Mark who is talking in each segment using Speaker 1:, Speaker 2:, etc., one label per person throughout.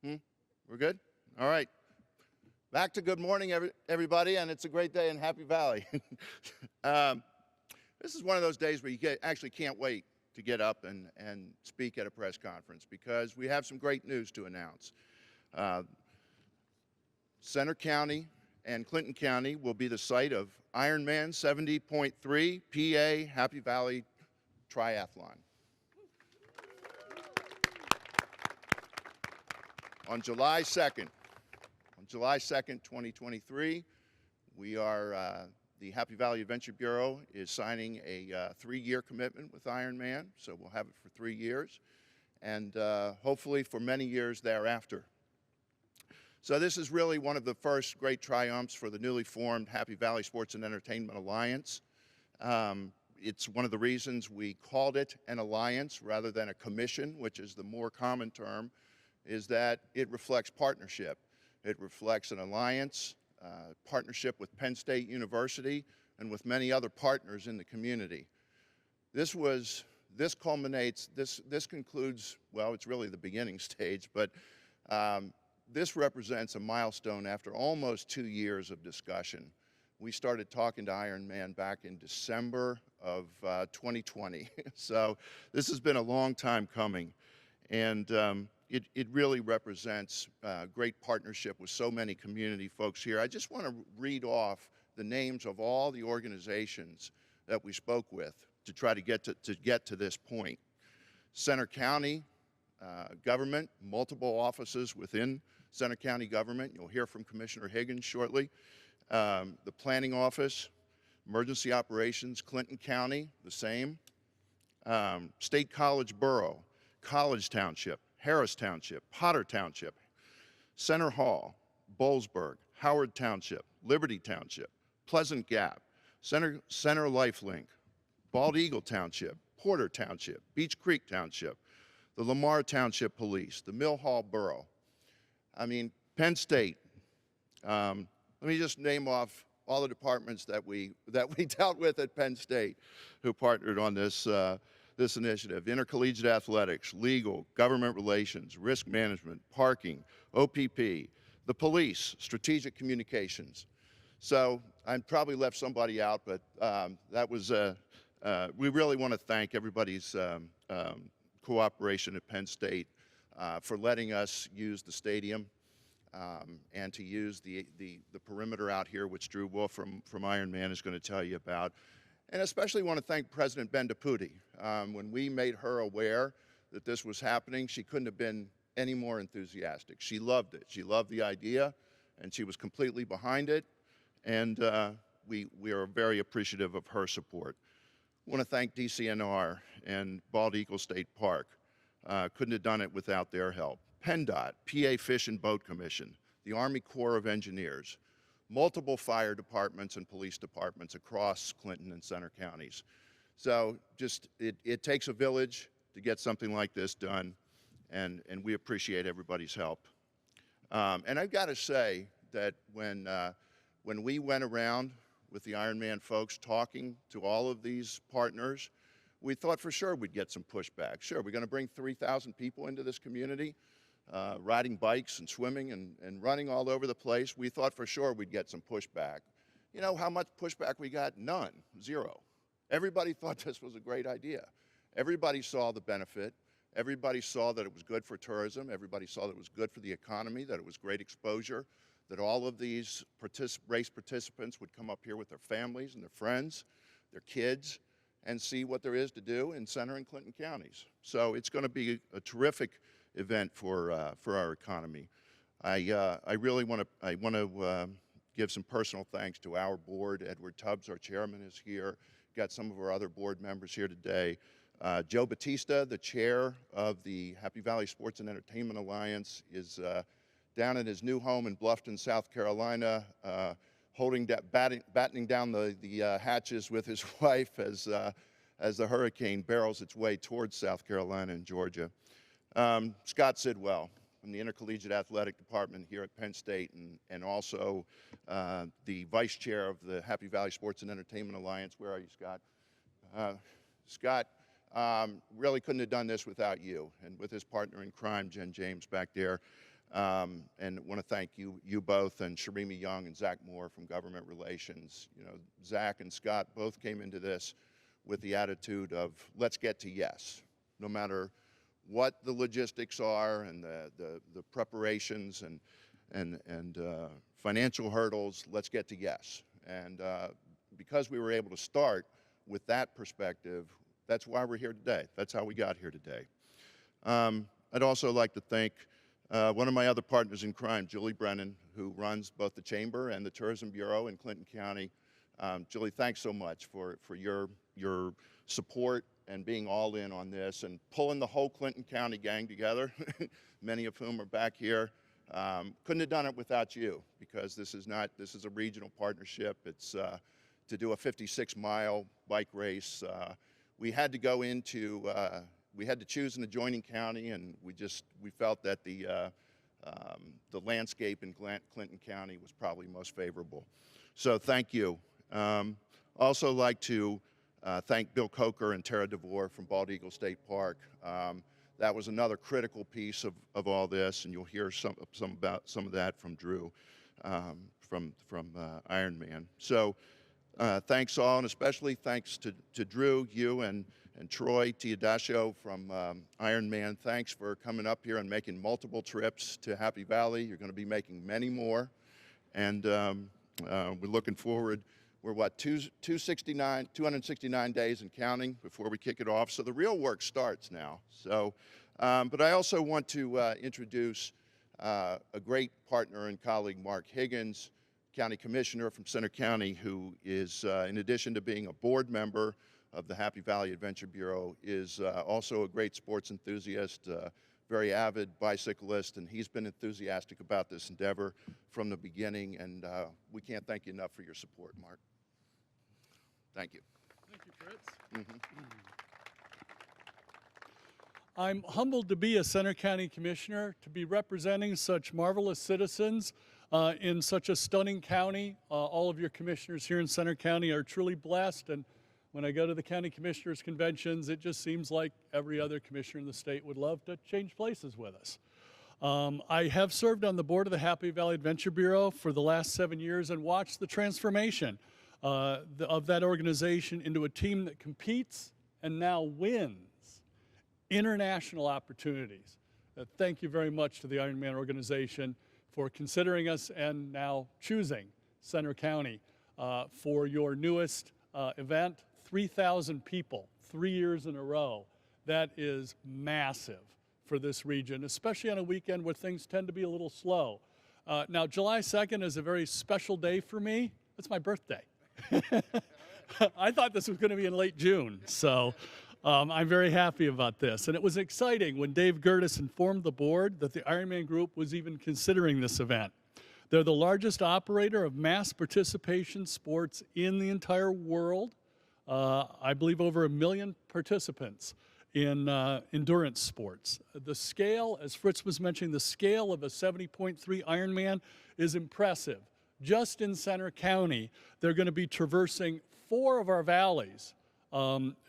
Speaker 1: We're good? All right. Back to good morning, everybody, and it's a great day in Happy Valley. This is one of those days where you actually can't wait to get up and speak at a press conference because we have some great news to announce. Center County and Clinton County will be the site of Ironman 70.3 PA Happy Valley Triathlon. On July 2nd, 2023, the Happy Valley Adventure Bureau is signing a 3-year commitment with Ironman, so we'll have it for 3 years, and hopefully for many years thereafter. So this is really one of the first great triumphs for the newly formed Happy Valley Sports and Entertainment Alliance. It's one of the reasons we called it an alliance rather than a commission, which is the more common term, is that it reflects partnership. It reflects an alliance, partnership with Penn State University and with many other partners in the community. This concludes, well, it's really the beginning stage, but this represents a milestone after almost 2 years of discussion. We started talking to Ironman back in December of 2020. So this has been a long time coming. And it really represents great partnership with so many community folks here. I just want to read off the names of all the organizations that we spoke with to try to get to this point. Center County government, multiple offices within Center County government. You'll hear from Commissioner Higgins shortly. The planning office, emergency operations, Clinton County, the same. State College Borough, College Township, Harris Township, Potter Township, Center Hall, Boalsburg, Howard Township, Liberty Township, Pleasant Gap, Center Lifelink, Bald Eagle Township, Porter Township, Beech Creek Township, the Lamar Township Police, the Mill Hall Borough. I mean, Penn State. Let me just name off all the departments that we dealt with at Penn State who partnered on this initiative: intercollegiate athletics, legal, government relations, risk management, parking, OPP, the police, strategic communications. So I probably left somebody out, but we really want to thank everybody's cooperation at Penn State for letting us use the stadium and to use the perimeter out here, which Drew Wolf from Ironman is going to tell you about. And especially want to thank President Ben DePuti. When we made her aware that this was happening, she couldn't have been any more enthusiastic. She loved it. She loved the idea, and she was completely behind it. And we are very appreciative of her support. I want to thank DCNR and Bald Eagle State Park. Couldn't have done it without their help. PennDOT, PA Fish and Boat Commission, the Army Corps of Engineers, multiple fire departments and police departments across Clinton and Center counties. So just, it takes a village to get something like this done, and we appreciate everybody's help. And I've got to say that when we went around with the Ironman folks talking to all of these partners, we thought for sure we'd get some pushback. Sure, we're going to bring 3,000 people into this community, riding bikes and swimming and running all over the place. We thought for sure we'd get some pushback. You know how much pushback we got? None, zero. Everybody thought this was a great idea. Everybody saw the benefit. Everybody saw that it was good for tourism. Everybody saw that it was good for the economy, that it was great exposure, that all of these race participants would come up here with their families and their friends, their kids, and see what there is to do in Center and Clinton counties. So it's going to be a terrific event for our economy. I really want to give some personal thanks to our board. Edward Tubbs, our chairman, is here. Got some of our other board members here today. Joe Batista, the chair of the Happy Valley Sports and Entertainment Alliance, is down in his new home in Bluffton, South Carolina, battening down the hatches with his wife as the hurricane barrels its way towards South Carolina and Georgia. Scott Sidwell from the Intercollegiate Athletic Department here at Penn State, and also the vice chair of the Happy Valley Sports and Entertainment Alliance. Where are you, Scott? Scott really couldn't have done this without you, and with his partner in crime, Jen James, back there. And want to thank you both, and Sharimi Young and Zach Moore from Government Relations. You know, Zach and Scott both came into this with the attitude of let's get to yes, no matter what the logistics are and the preparations and financial hurdles. Let's get to yes. And because we were able to start with that perspective, that's why we're here today. That's how we got here today. I'd also like to thank one of my other partners in crime, Julie Brennan, who runs both the Chamber and the Tourism Bureau in Clinton County. Julie, thanks so much for your support and being all in on this and pulling the whole Clinton County gang together, many of whom are back here. Couldn't have done it without you, because this is a regional partnership. It's to do a 56-mile bike race. We had to go into, we had to choose an adjoining county, and we felt that the landscape in Clinton County was probably most favorable. So thank you. Also like to thank Bill Coker and Tara DeVore from Bald Eagle State Park. That was another critical piece of all this, and you'll hear some of that from Drew from Ironman. So thanks all, and especially thanks to Drew, you, and Troy Teodosio from Ironman. Thanks for coming up here and making multiple trips to Happy Valley. You're going to be making many more, and we're looking forward. We're what, 269 days and counting before we kick it off. So the real work starts now. So, but I also want to introduce a great partner and colleague, Mark Higgins, County Commissioner from Center County, who is, in addition to being a board member of the Happy Valley Adventure Bureau, is also a great sports enthusiast, very avid bicyclist, and he's been enthusiastic about this endeavor from the beginning, and we can't thank you enough for your support, Mark. Thank you.
Speaker 2: Thank you, Fritz. I'm humbled to be a Center County Commissioner, to be representing such marvelous citizens in such a stunning county. All of your commissioners here in Center County are truly blessed, and when I go to the county commissioners conventions, it just seems like every other commissioner in the state would love to change places with us. I have served on the board of the Happy Valley Adventure Bureau for the last 7 years and watched the transformation of that organization into a team that competes and now wins international opportunities. Thank you very much to the Ironman organization for considering us and now choosing Center County for your newest event. 3,000 people, 3 years in a row. That is massive for this region, especially on a weekend where things tend to be a little slow. Now, July 2nd is a very special day for me. It's my birthday. I thought this was going to be in late June, so I'm very happy about this. And it was exciting when Dave Gertis informed the board that the Ironman Group was even considering this event. They're the largest operator of mass participation sports in the entire world. I believe over 1 million participants in endurance sports. The scale, as Fritz was mentioning, the scale of a 70.3 Ironman is impressive. Just in Center County, they're going to be traversing 4 of our valleys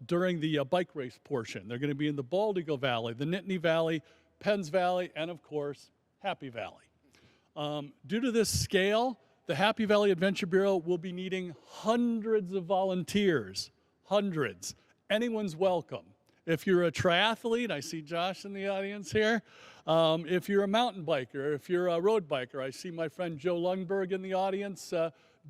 Speaker 2: during the bike race portion. They're going to be in the Bald Eagle Valley, the Nittany Valley, Penns Valley, and of course, Happy Valley. Due to this scale, the Happy Valley Adventure Bureau will be needing hundreds of volunteers, hundreds. Anyone's welcome. If you're a triathlete, I see Josh in the audience here. If you're a mountain biker, if you're a road biker, I see my friend Joe Lundberg in the audience.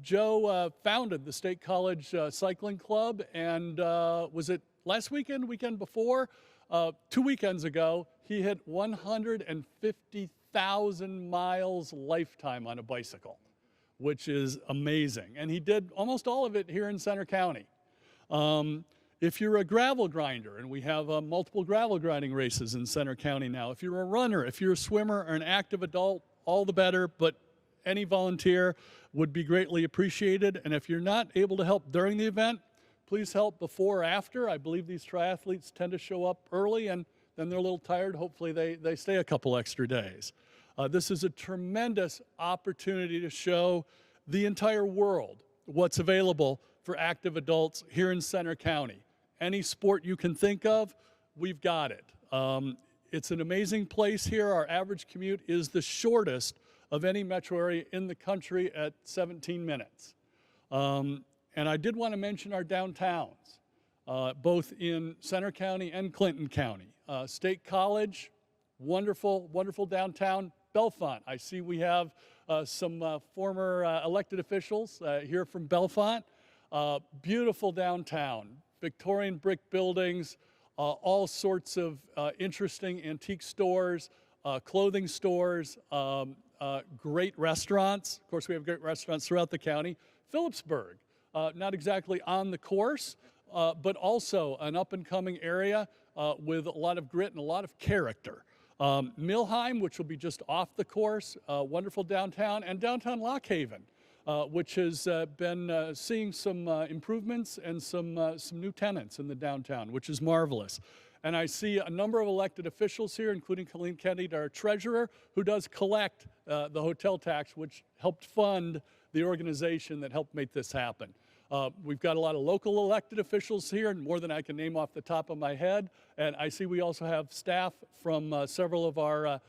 Speaker 2: Joe founded the State College Cycling Club, and was it last weekend, weekend before? 2 weekends ago, he hit 150,000 miles lifetime on a bicycle, which is amazing. And he did almost all of it here in Center County. If you're a gravel grinder, and we have multiple gravel grinding races in Center County now. If you're a runner, if you're a swimmer or an active adult, all the better, but any volunteer would be greatly appreciated. And if you're not able to help during the event, please help before or after. I believe these triathletes tend to show up early and then they're a little tired. Hopefully they stay a couple extra days. This is a tremendous opportunity to show the entire world what's available for active adults here in Center County. Any sport you can think of, we've got it. It's an amazing place here. Our average commute is the shortest of any metro area in the country at 17 minutes. And I did want to mention our downtowns, both in Center County and Clinton County. State College, wonderful, wonderful downtown. Bellefonte, I see we have some former elected officials here from Bellefonte. Beautiful downtown, Victorian brick buildings, all sorts of interesting antique stores, clothing stores, great restaurants. Of course, we have great restaurants throughout the county. Phillipsburg, not exactly on the course, but also an up-and-coming area with a lot of grit and a lot of character. Millheim, which will be just off the course, wonderful downtown, and downtown Lock Haven, which has been seeing some improvements and some new tenants in the downtown, which is marvelous. And I see a number of elected officials here, including Colleen Kennedy, our treasurer, who does collect the hotel tax, which helped fund the organization that helped make this happen. We've got a lot of local elected officials here, and more than I can name off the top of my head. And I see we also have staff from several of our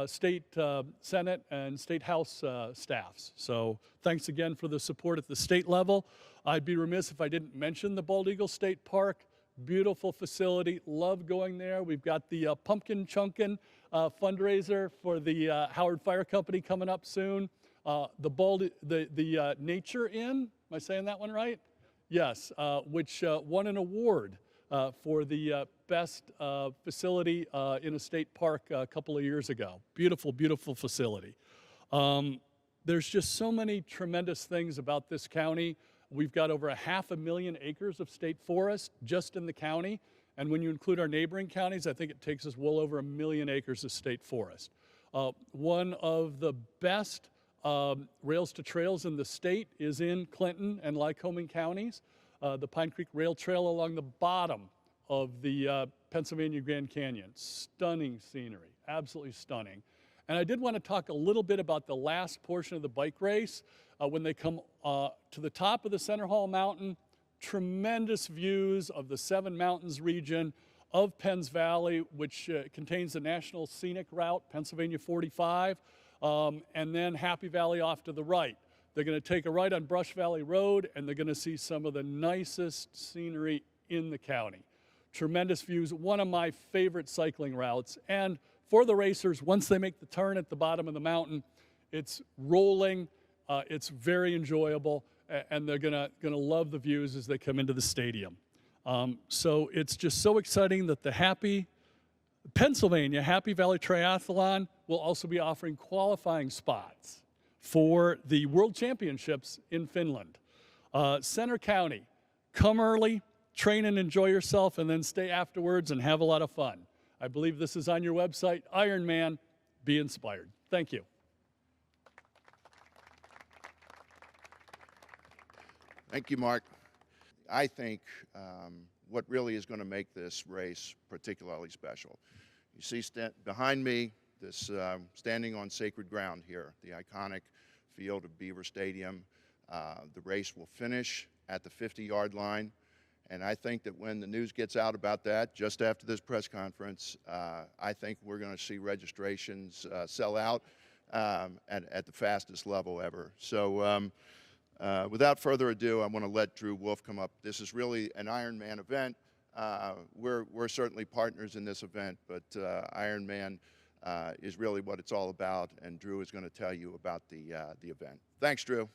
Speaker 2: state Senate and state House staffs. So thanks again for the support at the state level. I'd be remiss if I didn't mention the Bald Eagle State Park. Beautiful facility, love going there. We've got the Pumpkin Chunkin fundraiser for the Howard Fire Company coming up soon. The Nature Inn, am I saying that one right? Yes, which won an award for the best facility in a state park a couple of years ago. Beautiful, beautiful facility. There's just so many tremendous things about this county. We've got over 500,000 acres of state forest just in the county. And when you include our neighboring counties, I think it takes us well over 1 million acres of state forest. One of the best rails to trails in the state is in Clinton and Lycoming counties. The Pine Creek Rail Trail along the bottom of the Pennsylvania Grand Canyon. Stunning scenery, absolutely stunning. And I did want to talk a little bit about the last portion of the bike race. When they come to the top of the Center Hall Mountain, tremendous views of the Seven Mountains region, of Penns Valley, which contains the National Scenic Route, Pennsylvania 45, and then Happy Valley off to the right. They're going to take a right on Brush Valley Road, and they're going to see some of the nicest scenery in the county. Tremendous views, one of my favorite cycling routes. And for the racers, once they make the turn at the bottom of the mountain, it's rolling, it's very enjoyable, and they're going to love the views as they come into the stadium. So it's just so exciting that the Pennsylvania Happy Valley Triathlon will also be offering qualifying spots for the World Championships in Finland. Center County, come early, train and enjoy yourself, and then stay afterwards and have a lot of fun. I believe this is on your website, Ironman. Be inspired. Thank you.
Speaker 1: Thank you, Mark. I think what really is going to make this race particularly special. You see behind me, this standing on sacred ground here, the iconic field of Beaver Stadium. The race will finish at the 50-yard line. And I think that when the news gets out about that, just after this press conference, I think we're going to see registrations sell out at the fastest level ever. So without further ado, I want to let Drew Wolf come up. This is really an Ironman event. We're certainly partners in this event, but Ironman is really what it's all about, and Drew is going to tell you about the event. Thanks, Drew.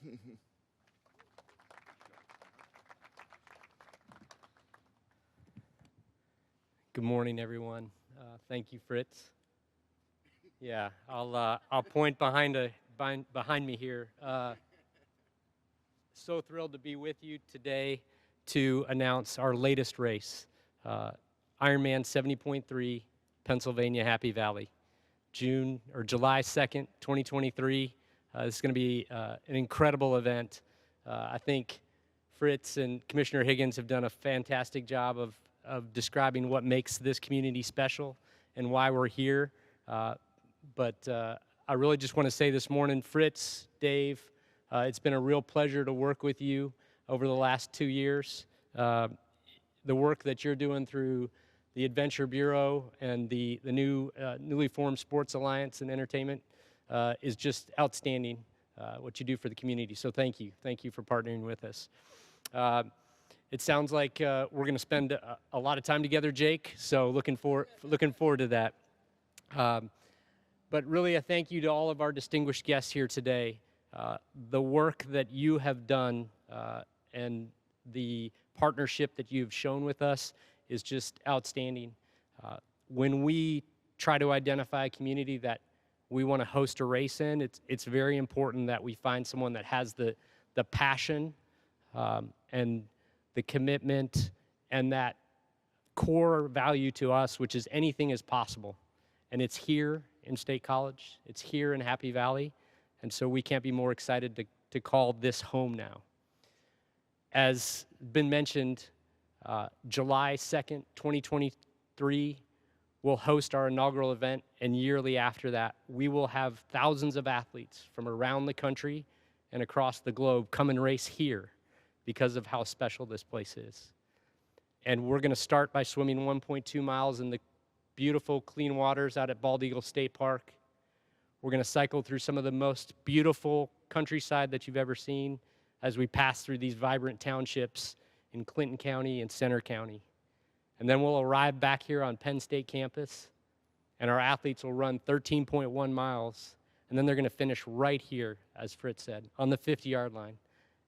Speaker 3: Good morning, everyone. Thank you, Fritz. Yeah, I'll point behind me here. So thrilled to be with you today to announce our latest race, Ironman 70.3 Pennsylvania Happy Valley, July 2nd, 2023. This is going to be an incredible event. I think Fritz and Commissioner Higgins have done a fantastic job of describing what makes this community special and why we're here. But I really just want to say this morning, Fritz, Dave, it's been a real pleasure to work with you over the last 2 years. The work that you're doing through the Adventure Bureau and the new newly formed Sports Alliance and Entertainment is just outstanding, what you do for the community. So thank you. Thank you for partnering with us. It sounds like we're going to spend a lot of time together, Jake, so looking forward to that. But really, a thank you to all of our distinguished guests here today. The work that you have done and the partnership that you've shown with us is just outstanding. When we try to identify a community that we want to host a race in, it's very important that we find someone that has the passion and the commitment and that core value to us, which is anything is possible. And it's here in State College. It's here in Happy Valley. And so we can't be more excited to call this home now. As been mentioned, July 2nd, 2023, we'll host our inaugural event, and yearly after that, we will have thousands of athletes from around the country and across the globe come and race here because of how special this place is. And we're going to start by swimming 1.2 miles in the beautiful, clean waters out at Bald Eagle State Park. We're going to cycle through some of the most beautiful countryside that you've ever seen as we pass through these vibrant townships in Clinton County and Center County. And then we'll arrive back here on Penn State campus, and our athletes will run 13.1 miles, and then they're going to finish right here, as Fritz said, on the 50-yard line.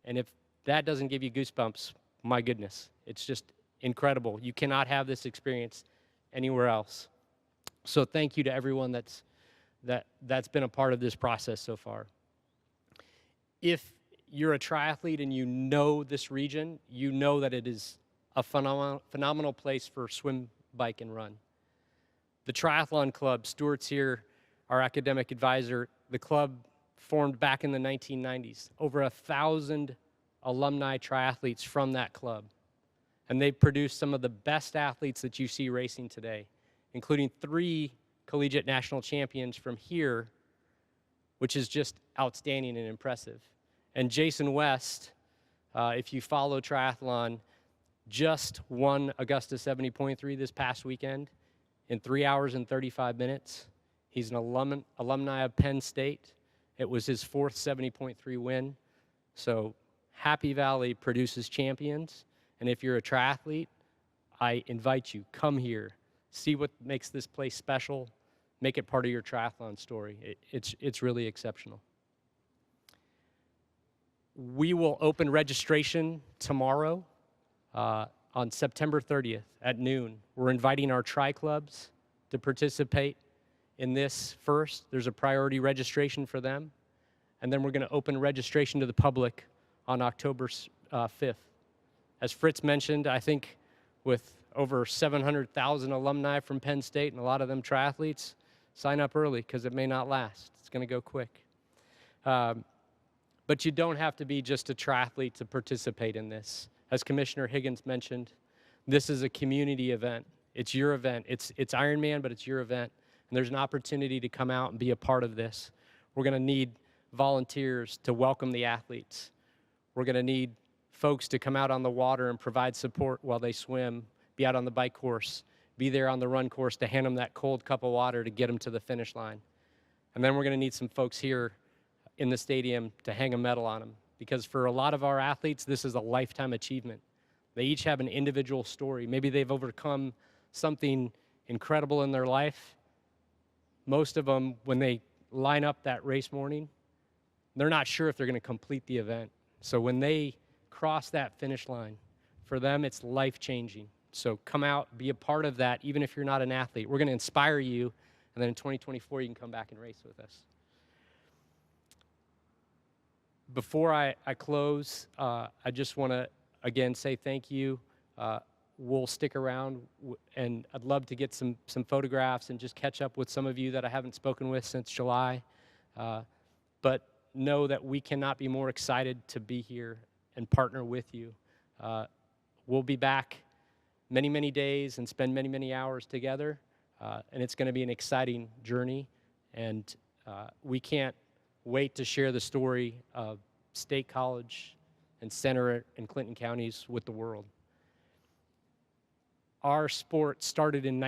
Speaker 3: And if that doesn't give you goosebumps, my goodness, it's just incredible. You cannot have this experience anywhere else. So thank you to everyone that's been a part of this process so far. If you're a triathlete and you know this region, you know that it is a phenomenal place for swim, bike, and run. The Triathlon Club, Stuart's here, our academic advisor, the club formed back in the 1990s. Over 1,000 alumni triathletes from that club. And they've produced some of the best athletes that you see racing today, including 3 collegiate national champions from here, which is just outstanding and impressive. And Jason West, if you follow triathlon, just won Augusta 70.3 this past weekend in 3 hours and 35 minutes. He's an alumni of Penn State. It was his 4th 70.3 win. So Happy Valley produces champions. And if you're a triathlete, I invite you, come here, see what makes this place special, make it part of your triathlon story. It's really exceptional. We will open registration tomorrow on September 30th at noon. We're inviting our tri-clubs to participate in this first. There's a priority registration for them. And then we're going to open registration to the public on October 5th. As Fritz mentioned, I think with over 700,000 alumni from Penn State and a lot of them triathletes, sign up early because it may not last. It's going to go quick. But you don't have to be just a triathlete to participate in this. As Commissioner Higgins mentioned, this is a community event. It's your event. It's Ironman, but it's your event. And there's an opportunity to come out and be a part of this. We're going to need volunteers to welcome the athletes. We're going to need folks to come out on the water and provide support while they swim, be out on the bike course, be there on the run course to hand them that cold cup of water to get them to the finish line. And then we're going to need some folks here in the stadium to hang a medal on them, because for a lot of our athletes, this is a lifetime achievement. They each have an individual story. Maybe they've overcome something incredible in their life. Most of them, when they line up that race morning, they're not sure if they're going to complete the event. So when they cross that finish line, for them, it's life-changing. So come out, be a part of that, even if you're not an athlete. We're going to inspire you, and then in 2024, you can come back and race with us. Before I close, I just want to, again, say thank you. We'll stick around, and I'd love to get some photographs and just catch up with some of you that I haven't spoken with since July. But know that we cannot be more excited to be here and partner with you. We'll be back many, many days and spend many, many hours together, and it's going to be an exciting journey, and we can't wait to share the story of State College and Center and Clinton counties with the world. our sport started in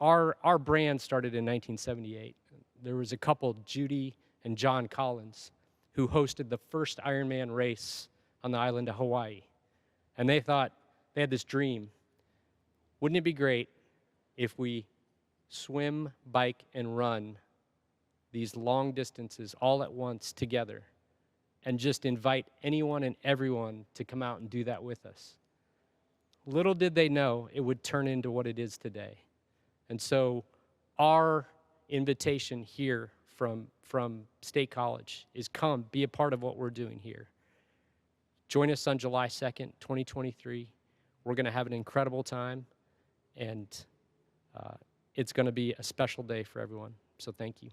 Speaker 3: our brand started in 1978. There was a couple, Judy and John Collins, who hosted the first Ironman race on the island of Hawaii. And they thought, they had this dream. Wouldn't it be great if we swim, bike, and run these long distances all at once together and just invite anyone and everyone to come out and do that with us? Little did they know it would turn into what it is today. And so our invitation here from State College is come, be a part of what we're doing here. Join us on July 2nd, 2023. We're going to have an incredible time, and it's going to be a special day for everyone. So thank you.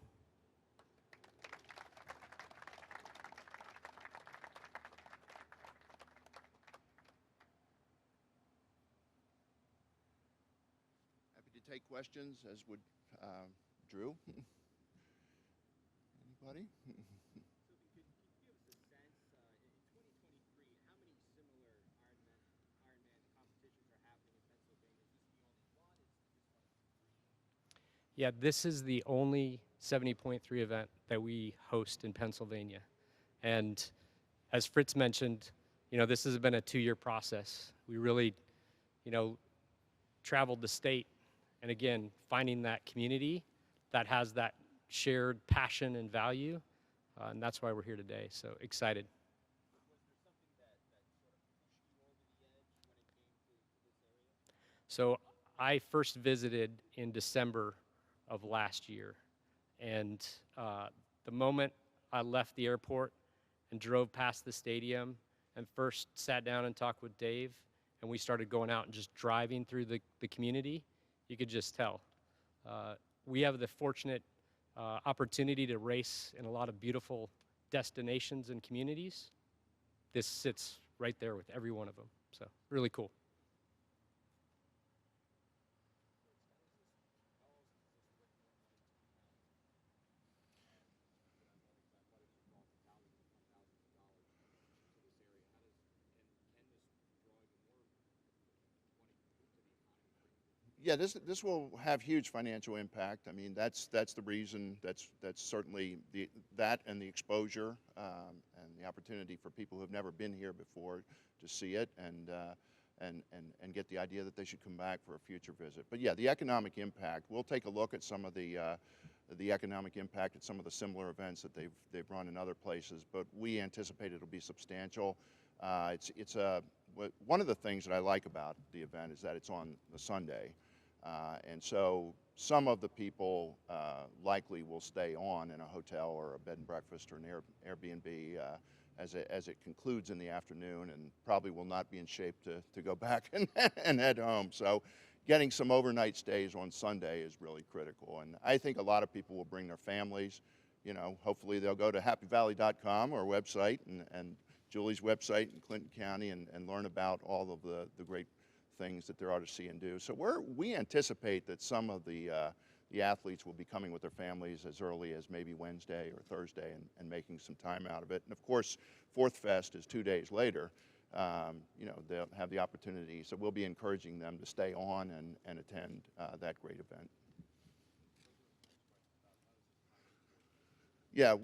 Speaker 1: Happy to take questions, as would Drew. Anybody?
Speaker 3: Yeah, this is the only 70.3 event that we host in Pennsylvania. And as Fritz mentioned, this has been a 2-year process. We really, traveled the state, and again, finding that community that has that shared passion and value, and that's why we're here today. So excited. So I first visited in December of last year, and the moment I left the airport and drove past the stadium and first sat down and talked with Dave, and we started going out and just driving through the community, you could just tell. We have the fortunate opportunity to race in a lot of beautiful destinations and communities. This sits right there with every one of them, so really cool.
Speaker 1: Yeah, this will have huge financial impact. I mean, that's the reason. That's certainly that and the exposure and the opportunity for people who have never been here before to see it and get the idea that they should come back for a future visit. But yeah, the economic impact. We'll take a look at some of the economic impact at some of the similar events that they've run in other places. But we anticipate it'll be substantial. It's one of the things that I like about the event is that it's on the Sunday. And so some of the people likely will stay on in a hotel or a bed and breakfast or an Airbnb as it concludes in the afternoon, and probably will not be in shape to go back and head home. So getting some overnight stays on Sunday is really critical. And I think a lot of people will bring their families. Hopefully they'll go to happyvalley.com, our website, and Julie's website in Clinton County, and learn about all of the great things that there are to see and do. So we anticipate that some of the athletes will be coming with their families as early as maybe Wednesday or Thursday and making some time out of it. And of course, Fourth Fest is 2 days later. They'll have the opportunity. So we'll be encouraging them to stay on and attend that great event. Yeah,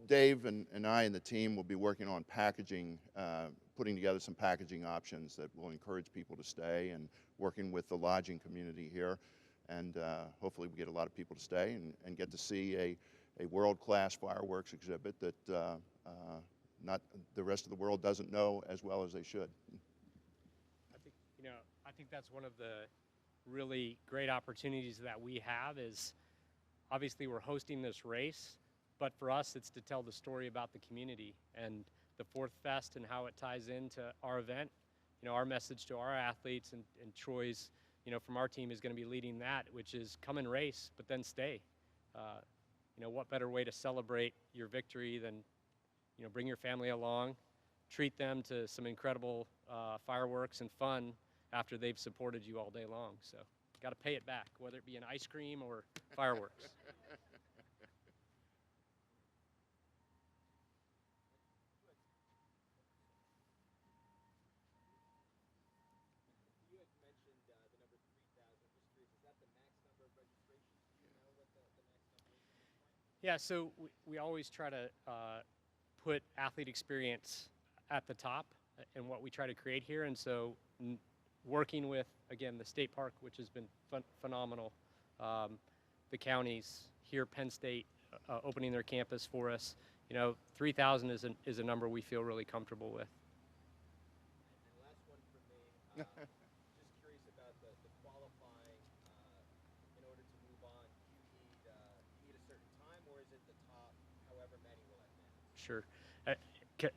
Speaker 1: Dave and I and the team will be working on packaging, putting together some packaging options that will encourage people to stay, and working with the lodging community here. And hopefully we get a lot of people to stay and get to see a world-class fireworks exhibit that not the rest of the world doesn't know as well as they should.
Speaker 3: I think that's one of the really great opportunities that we have is, obviously we're hosting this race, but for us it's to tell the story about the community and the Fourth Fest and how it ties into our event. Our message to our athletes and Troy's, from our team is going to be leading that, which is come and race, but then stay. What better way to celebrate your victory than, bring your family along, treat them to some incredible fireworks and fun after they've supported you all day long. So got to pay it back, whether it be an ice cream or fireworks. Yeah, so we always try to put athlete experience at the top and what we try to create here. And so working with, again, the state park, which has been phenomenal, the counties here, Penn State, opening their campus for us, 3,000 is a number we feel really comfortable with.
Speaker 4: And last one from me. Just curious about the qualifying. In order to move on, do you need a certain time, or is it the top, however many will advance?
Speaker 3: Sure.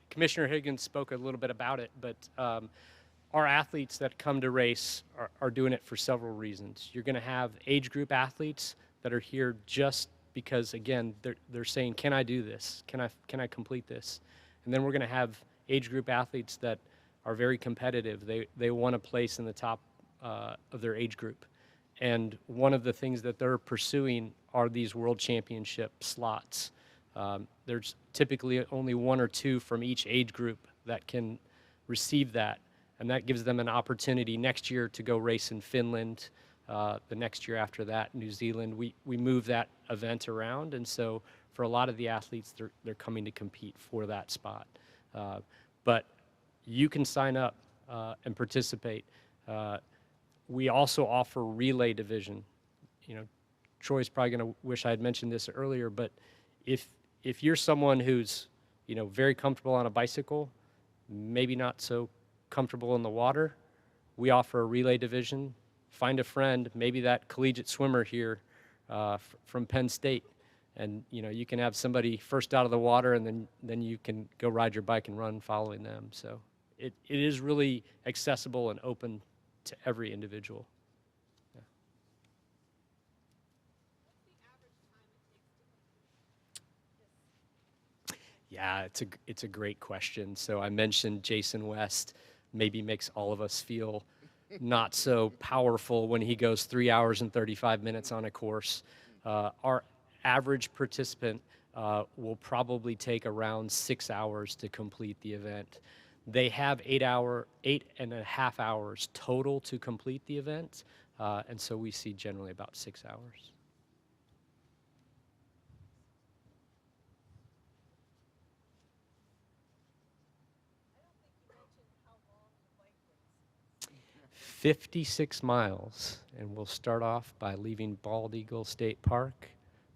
Speaker 3: Commissioner Higgins spoke a little bit about it, but our athletes that come to race are doing it for several reasons. You're going to have age group athletes that are here just because, again, they're saying, can I do this? Can I complete this? And then we're going to have age group athletes that are very competitive. They want a place in the top of their age group. And one of the things that they're pursuing are these world championship slots. There's typically only one or two from each age group that can receive that. And that gives them an opportunity next year to go race in Finland, the next year after that, New Zealand. We move that event around, and so for a lot of the athletes, they're coming to compete for that spot. But you can sign up and participate. We also offer relay division. Troy's probably going to wish I had mentioned this earlier, but if you're someone who's very comfortable on a bicycle, maybe not so comfortable in the water, we offer a relay division. Find a friend, maybe that collegiate swimmer here from Penn State, and you can have somebody first out of the water, and then you can go ride your bike and run following them. So it is really accessible and open to every individual. Yeah. Yeah, it's a great question. So I mentioned Jason West maybe makes all of us feel not so powerful when he goes 3 hours and 35 minutes on a course. Our average participant will probably take around 6 hours to complete the event. They have 8.5 hours total to complete the event, and so we see generally about 6 hours. 56 miles, and we'll start off by leaving Bald Eagle State Park,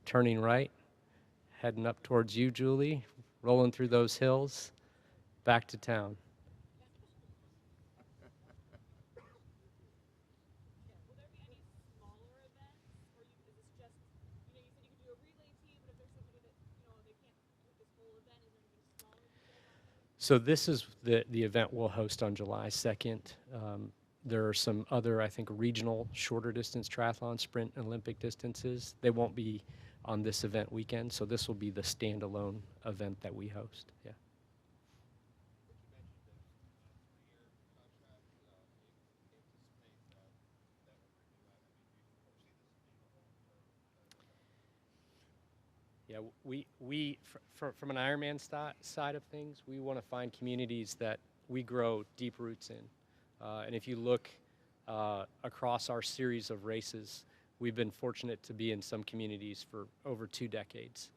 Speaker 3: turning right, heading up towards you, Julie, rolling through those hills, back to town.
Speaker 5: Will there be any smaller events, or is this just, you said you could do a relay team, but if there's somebody that, they can't complete this whole event, is there anything smaller you can get on?
Speaker 3: So this is the event we'll host on July 2nd. There are some other, I think, regional shorter distance triathlon, sprint, and Olympic distances. They won't be on this event weekend, so this will be the standalone event that we host. Yeah. Yeah, we from an Ironman side of things, we want to find communities that we grow deep roots in. And if you look across our series of races, we've been fortunate to be in some communities for over 2 decades.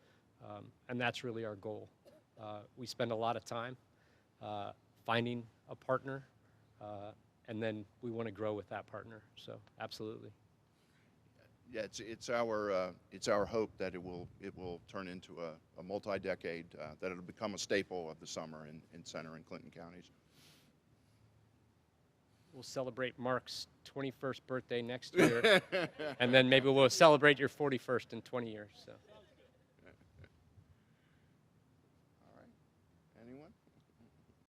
Speaker 3: And that's really our goal. We spend a lot of time finding a partner, and then we want to grow with that partner. So absolutely.
Speaker 1: Yeah, it's our hope that it will turn into a multi-decade, that it'll become a staple of the summer in Center and Clinton counties.
Speaker 3: We'll celebrate Mark's 21st birthday next year, and then maybe we'll celebrate your 41st in 20 years. So.